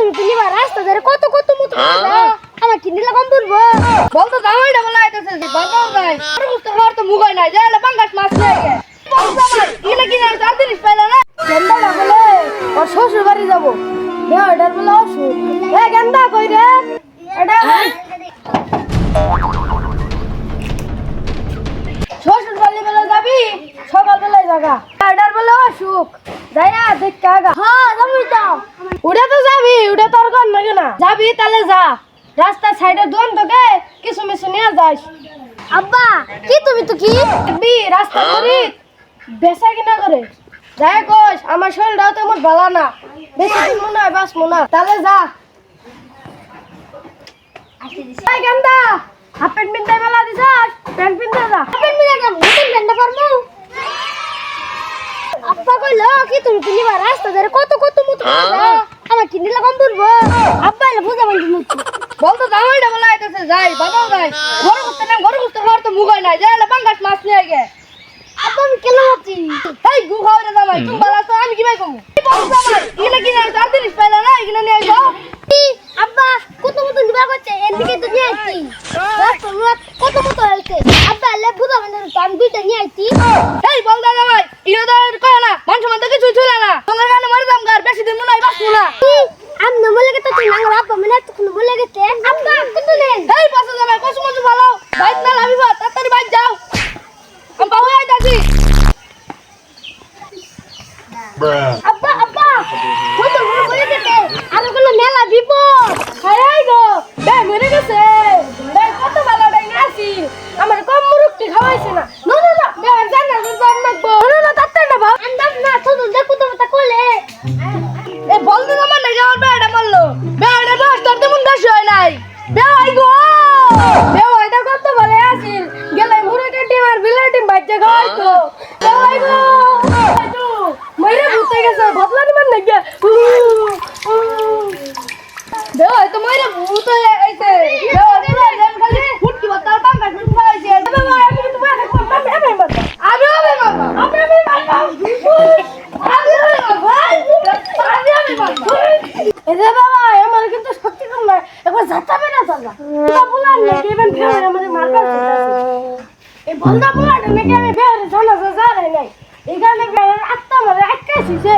তুমি নিবা রাস্তা ধরে কত কত মতো আমার কি নিলা কম পড়বো বলতো দামাইটা বলা আইতাছে যে বাজাও যায় আর বুঝতে পার তো মুগাই নাই যাইলে পাঙ্গাস মাছ নিয়ে গে বলতো ভাই ইনা কি না 4 দিন পাইলা না গেন্দাটা বলে ওর শ্বশুর বাড়ি যাব বেড়ার বলে অসুখ এ গেন্দা কই রে এটা শ্বশুর বাড়ি বলে যাবি সকাল বেলায় জায়গা বেড়ার বলে অসুখ যাইয়া দেখ কাগা হ্যাঁ যাবি তো উড়ে তো যাবি উড়ে তোর কোন লাগে না যাবি তাহলে যা রাস্তা সাইডে দোন তোকে কিছু মিছু নিয়ে যাস আব্বা কি তুমি তো কি বি রাস্তা করি বেচা কিনা করে যাই কোস আমার শরীরটাও তেমন ভালো না বেশি দিন মনে হয় বাঁচবো না তাহলে যা এই গেন্দা হাফ প্যান্ট পিনতে মেলা দিছাস প্যান্ট পিনতে যা হাফ প্যান্ট পিনতে নতুন প্যান্টটা পারমু আব্বা কইলো কি তুমি নিবা রাস্তা ধরে কত কত মতো আমার কি নিলা কম পড়বো আব্বা এলে বুঝা বলছি বলতো দামাইটা বলা আইতাছে যাই বাজাও যায় ঘরে বসতে পার তো মুগাই নাই যাইলে পাঙ্গাস মাছ নিয়ে গে আব্বা আমি কেন আছি এই গু খাওয়ারে দামাই তুমি বলা তো আমি কি ভাই কমু বলতো ভাই ইনা কি না 4 দিন পাইলা না ইনা নিয়ে আইছো আব্বা কত মতো নিবা করছে এদিকে তো নিয়ে আইছি কত মতো হইছে আব্বা এলে বুঝা মানে আমি দুইটা নিয়ে আইছি এই বল দাদা ভাই ইনা তো কয় না মানুষ মধ্যে কিছু ছিল না তোমার কানে মরে যাম গার বেশি দিন মনে হয় বাঁচবো না আমি না বলে গেতে তুই না আব্বা মানে তখন বলে গেতে আব্বা কত নেন এই পাশে যাবে কত মতো ভালো বাইক না লাভিবা তাড়াতাড়ি বাইক যাও আমি বাবা আইতাছি আব্বা আব্বা কত বলে গেতে আর ওগুলো মেলা বিপদ হাই গো বে মরে গেছে বে কত ভালো ডাই নাছি আমার কম মুরুক্তি খাওয়াইছে না না না না বে আর জানা জান না গো না না তাড়াতাড়ি না ভাব আন্দাজ না তো দেখো তো তা কোলে এ বলতে আমার না যাওয়ার বেড়া মারলো বেড়া দশটার তেমন বেশি হয় নাই বেড়াই গো বেড়াইটা কত ভালো আছিল গেলে মুরুকে টিম আর বিলাই টিম বাচ্চা খাওয়াই তো বেড়াই গো মরে ভূতে গেছে ভাবলানি মান না গিয়া বেড়াই তো মরে ভূত আইছে বেড়াই খালি ফুটকি বাতার পাঙ্গা ফুট খাইছে বাবা আমি কিন্তু বলে করতাম আমি মারবা এদে বাবা আমার কিন্তু সত্যি কম না একবার যাতাবে না দাদা তো বলার নাকি ইভেন ফেরে আমাদের মারবার চাইছে এই বলদা বলার নাকি আমি ফেরে জানা যা রে নাই এই কারণে ফেরে আত্মা মারে আটকাইছে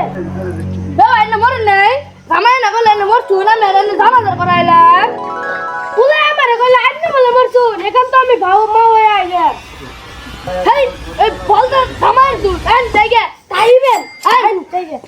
দাও এনে মরে নাই জামাই না বলে এনে মরছু না মেরে এনে জানাজার করাইলাম তুই আমারে কইলা আইনে বলে মরছু এখন তো আমি ভাও মা হয়ে আইয়া হেই এই বলদা জামাই দুধ এন জায়গা তাইবেন এন জায়গা